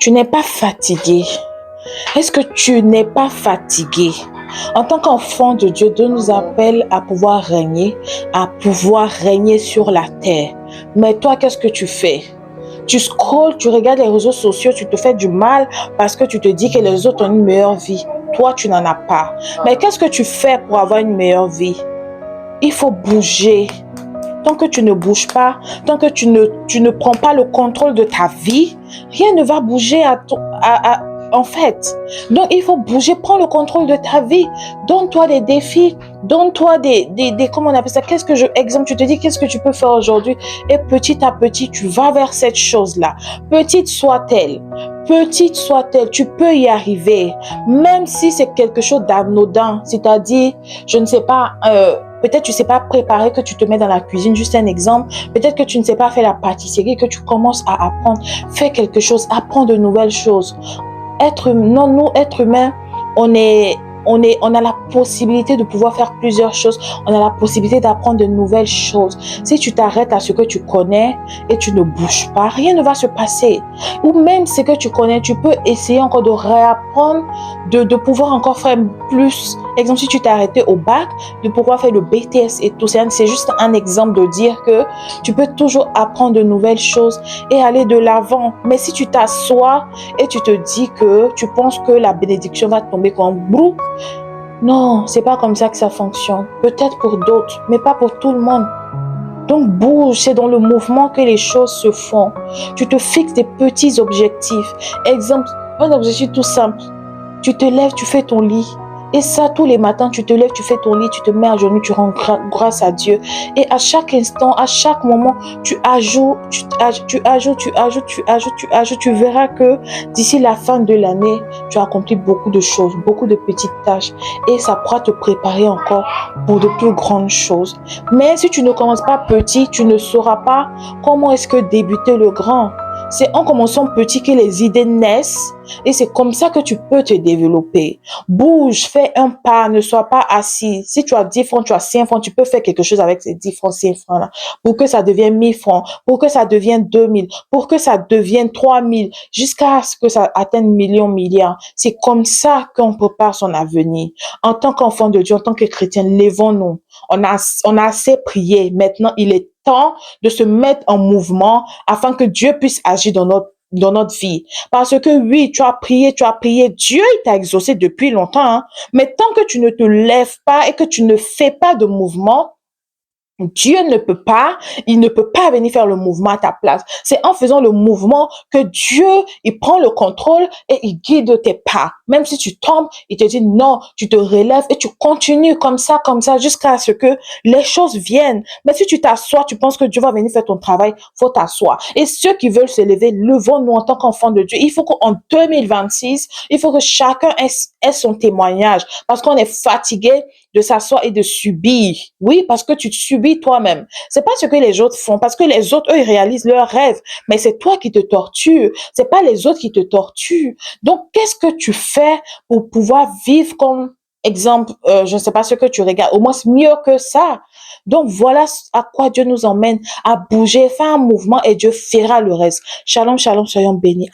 Tu n'es pas fatigué. Est-ce que tu n'es pas fatigué? En tant qu'enfant de Dieu, Dieu nous appelle à pouvoir régner sur la terre. Mais toi, qu'est-ce que tu fais? Tu scrolles, tu regardes les réseaux sociaux, tu te fais du mal parce que tu te dis que les autres ont une meilleure vie. Toi, tu n'en as pas. Mais qu'est-ce que tu fais pour avoir une meilleure vie? Il faut bouger. Tant que tu ne bouges pas, tant que tu ne prends pas le contrôle de ta vie, rien ne va bouger en fait. Donc, il faut bouger, prends le contrôle de ta vie. Donne-toi des défis, donne-toi comment on appelle ça? Exemple, tu te dis, qu'est-ce que tu peux faire aujourd'hui? Et petit à petit, tu vas vers cette chose-là. Petite soit-elle, tu peux y arriver. Même si c'est quelque chose d'anodin, c'est-à-dire, je ne sais pas, peut-être tu ne sais pas préparer, que tu te mets dans la cuisine, juste un exemple. Peut-être que tu ne sais pas faire la pâtisserie, que tu commences à apprendre. Fais quelque chose, apprends de nouvelles choses. Nous, êtres humains, on a la possibilité de pouvoir faire plusieurs choses. On a la possibilité d'apprendre de nouvelles choses. Si tu t'arrêtes à ce que tu connais et tu ne bouges pas, rien ne va se passer. Ou même ce que tu connais, tu peux essayer encore de réapprendre, de pouvoir encore faire plus. Exemple, si tu t'es arrêté au bac, de pouvoir faire le BTS et tout ça. C'est juste un exemple de dire que tu peux toujours apprendre de nouvelles choses et aller de l'avant. Mais si tu t'assois et tu te dis que tu penses que la bénédiction va tomber comme brou, non, c'est pas comme ça que ça fonctionne. Peut-être pour d'autres, mais pas pour tout le monde. Donc bouge, c'est dans le mouvement que les choses se font. Tu te fixes des petits objectifs. Exemple, un objectif tout simple. Tu te lèves, tu fais ton lit. Et ça, tous les matins, tu te lèves, tu fais ton lit, tu te mets à genoux, tu rends grâce à Dieu. Et à chaque instant, à chaque moment, tu ajoutes. Tu verras que d'ici la fin de l'année, tu as accompli beaucoup de choses, beaucoup de petites tâches. Et ça pourra te préparer encore pour de plus grandes choses. Mais si tu ne commences pas petit, tu ne sauras pas comment est-ce que débuter le grand. C'est en commençant petit que les idées naissent et c'est comme ça que tu peux te développer. Bouge, fais un pas, ne sois pas assis. Si tu as 10 francs, tu as 5 francs, tu peux faire quelque chose avec ces 10 francs, 5 francs là pour que ça devienne 1000 francs, pour que ça devienne 2000, pour que ça devienne 3000, jusqu'à ce que ça atteigne millions, milliards. C'est comme ça qu'on prépare son avenir. En tant qu'enfant de Dieu, en tant que chrétien, lèvons-nous. On a assez prié. Maintenant, il est temps de se mettre en mouvement afin que Dieu puisse agir dans notre vie. Parce que oui, tu as prié, Dieu il t'a exaucé depuis longtemps, hein. Mais tant que tu ne te lèves pas et que tu ne fais pas de mouvement, il ne peut pas venir faire le mouvement à ta place. C'est en faisant le mouvement que Dieu, il prend le contrôle et il guide tes pas. Même si tu tombes, il te dit non, tu te relèves et tu continues comme ça, jusqu'à ce que les choses viennent. Mais si tu t'assois, tu penses que Dieu va venir faire ton travail, faut t'asseoir. Et ceux qui veulent se lever, levons-nous en tant qu'enfants de Dieu. Il faut qu'en 2026, il faut que chacun ait son témoignage parce qu'on est fatigué de s'asseoir et de subir. Oui, parce que tu te subis toi-même. C'est pas ce que les autres font, parce que les autres, eux, ils réalisent leurs rêves, mais c'est toi qui te tortures. C'est pas les autres qui te torturent. Donc, qu'est-ce que tu fais pour pouvoir vivre comme exemple, je ne sais pas ce que tu regardes, au moins c'est mieux que ça. Donc, voilà à quoi Dieu nous emmène, à bouger, faire un mouvement et Dieu fera le reste. Shalom, shalom, soyons bénis.